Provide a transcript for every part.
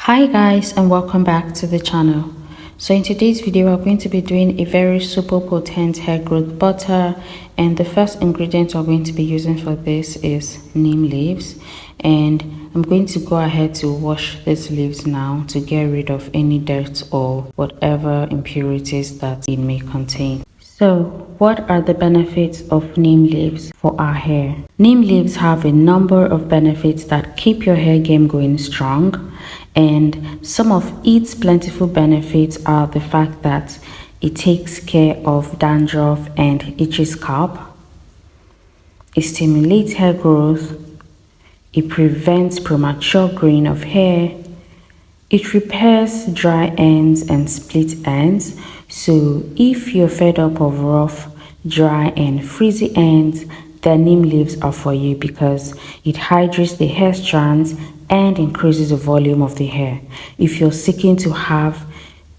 Hi guys, and welcome back to the channel. So in today's video we're going to be doing a very super potent hair growth butter, and the first ingredient we're going to be using for this is neem leaves, and I'm going to go ahead to wash these leaves now to get rid of any dirt or whatever impurities that it may contain. So, what are the benefits of neem leaves for our hair? Neem leaves have a number of benefits that keep your hair game going strong, and some of its plentiful benefits are the fact that it takes care of dandruff and itchy scalp, it stimulates hair growth, it prevents premature growing of hair, it repairs dry ends and split ends. So if you're fed up of rough, dry and frizzy ends, the neem leaves are for you because it hydrates the hair strands and increases the volume of the hair. If you're seeking to have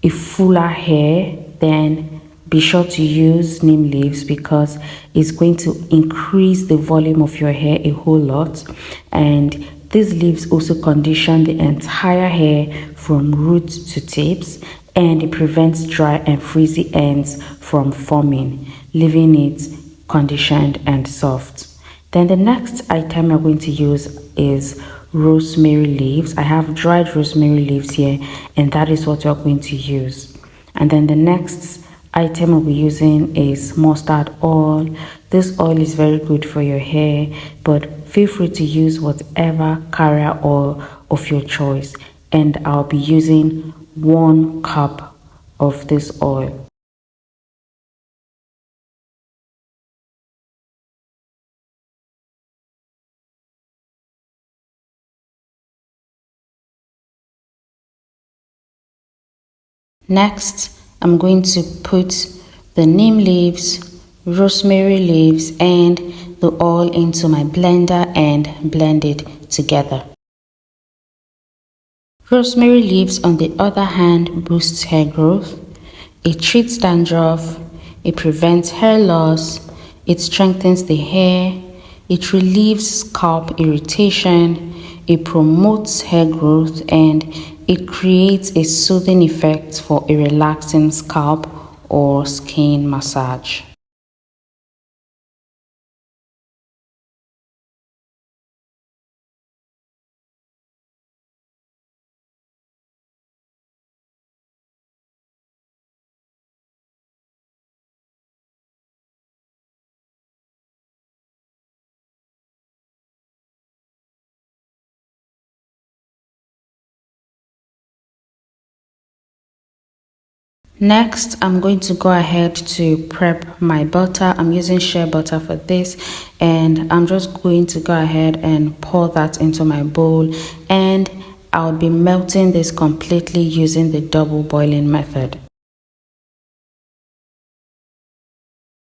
a fuller hair, then be sure to use neem leaves because it's going to increase the volume of your hair a whole lot. And these leaves also condition the entire hair from roots to tips, and it prevents dry and frizzy ends from forming, leaving it conditioned and soft. Then the next item we're going to use is rosemary leaves. I have dried rosemary leaves here, and that is what we're going to use. And then the next item we'll be using is mustard oil. This oil is very good for your hair, but feel free to use whatever carrier oil of your choice, and I'll be using 1 cup of this oil. Next, I'm going to put the neem leaves, rosemary leaves, and the oil into my blender and blend it together. Rosemary leaves, on the other hand, boosts hair growth. It treats dandruff, it prevents hair loss, it strengthens the hair, it relieves scalp irritation, it promotes hair growth, and it creates a soothing effect for a relaxing scalp or skin massage. Next, I'm going to go ahead to prep my butter. I'm using shea butter for this, and I'm just going to go ahead and pour that into my bowl, and I'll be melting this completely using the double boiling method.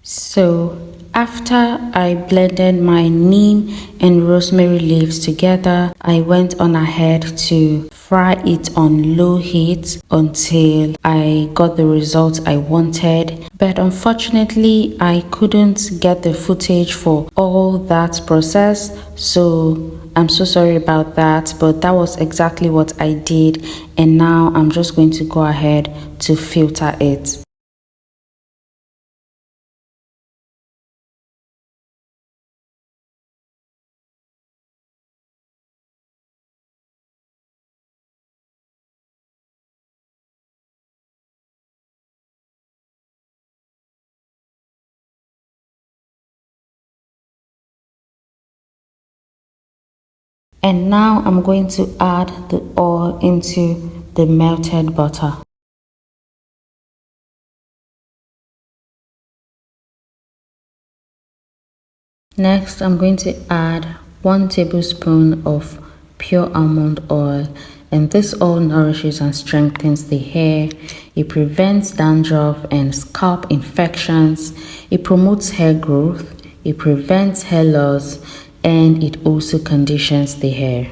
So after I blended my neem and rosemary leaves together, I went on ahead to fry it on low heat until I got the results I wanted. But unfortunately, I couldn't get the footage for all that process, so I'm so sorry about that, but that was exactly what I did, and now I'm just going to go ahead to filter it. And now I'm going to add the oil into the melted butter. Next, I'm going to add 1 tablespoon of pure almond oil, and this oil nourishes and strengthens the hair. It prevents dandruff and scalp infections. It promotes hair growth. It prevents hair loss, and it also conditions the hair.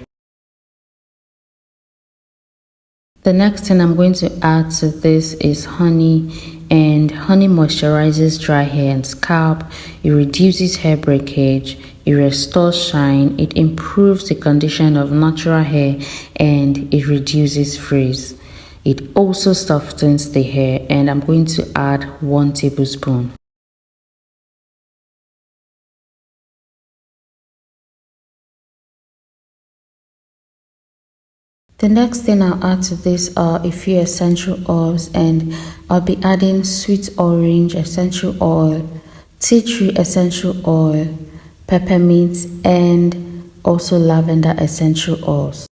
The next thing I'm going to add to this is honey, and honey moisturizes dry hair and scalp. It reduces hair breakage. it restores shine, it improves the condition of natural hair, and it reduces frizz. It also softens the hair, and I'm going to add 1 tablespoon. The next thing I'll add to this are a few essential oils, and I'll be adding sweet orange essential oil, tea tree essential oil, peppermint, and also lavender essential oils.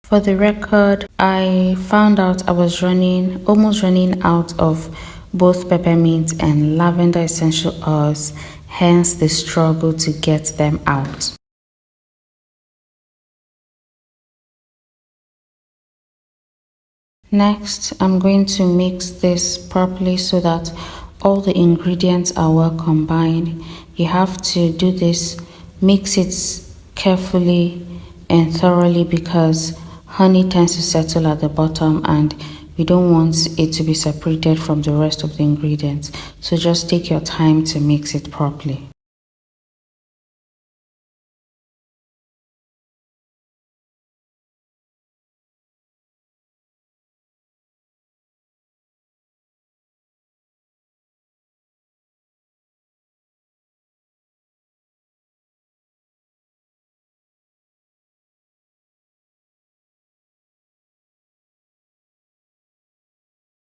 For the record, I found out I was almost running out of both peppermint and lavender essential oils, hence the struggle to get them out. Next, I'm going to mix this properly so that all the ingredients are well combined. You have to do this, mix it carefully and thoroughly because honey tends to settle at the bottom and we don't want it to be separated from the rest of the ingredients. So just take your time to mix it properly.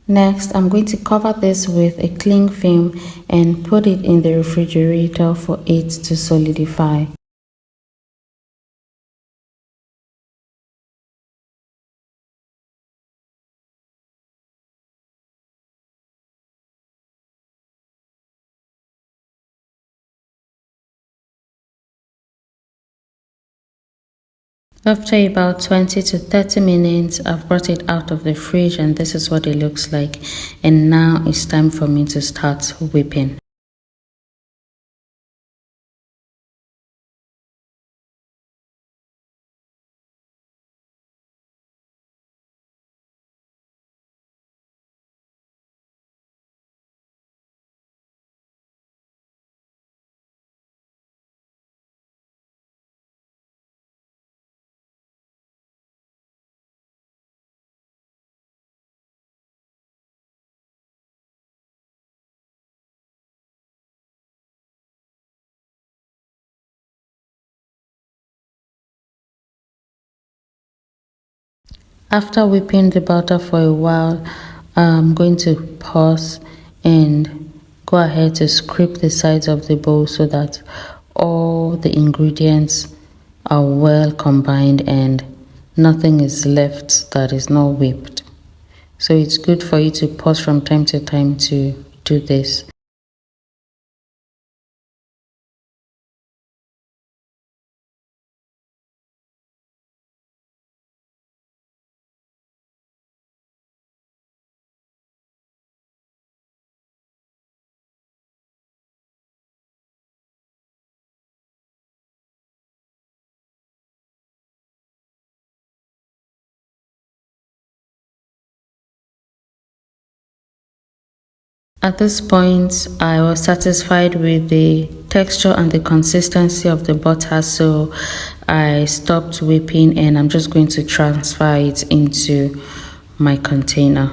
Next, I'm going to cover this with a cling film and put it in the refrigerator for it to solidify. After about 20 to 30 minutes, I've brought it out of the fridge and this is what it looks like. And now it's time for me to start whipping. After whipping the butter for a while, I'm going to pause and go ahead to scrape the sides of the bowl so that all the ingredients are well combined and nothing is left that is not whipped. So it's good for you to pause from time to time to do this. At this point, I was satisfied with the texture and the consistency of the butter, so I stopped whipping and I'm just going to transfer it into my container.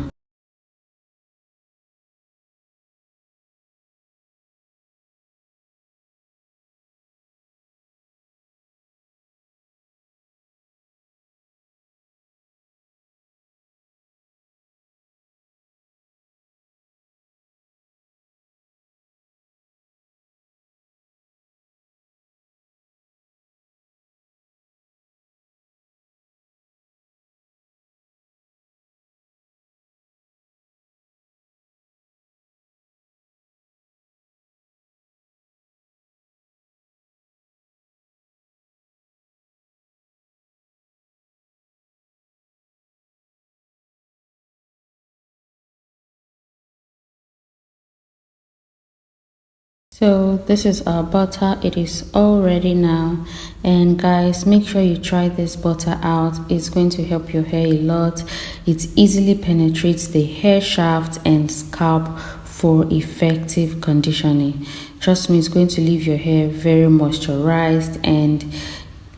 So this is our butter. It is all ready now, and guys, make sure you try this butter out. It's going to help your hair a lot. It easily penetrates the hair shaft and scalp for effective conditioning. Trust me, it's going to leave your hair very moisturized, and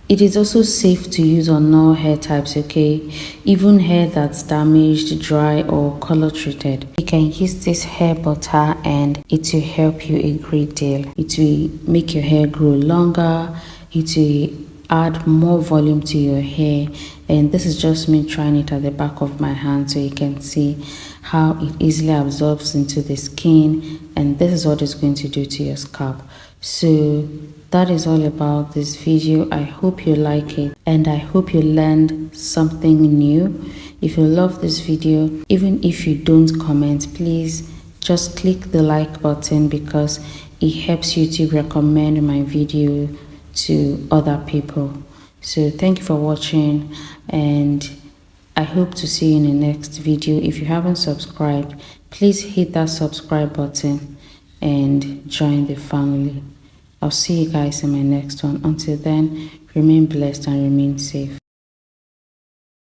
it is also safe to use on all hair types, okay? Even hair that's damaged, dry, or color treated. You can use this hair butter and it will help you a great deal. It will make your hair grow longer. It will add more volume to your hair. And this is just me trying it at the back of my hand so you can see how it easily absorbs into the skin. And this is what it's going to do to your scalp. So that is all about this video. I hope you like it and I hope you learned something new. If you love this video, even if you don't comment, please just click the like button because it helps you to recommend my video to other people. So thank you for watching, and I hope to see you in the next video. If you haven't subscribed, please hit that subscribe button and join the family. I'll see you guys in my next one. Until then, remain blessed and remain safe.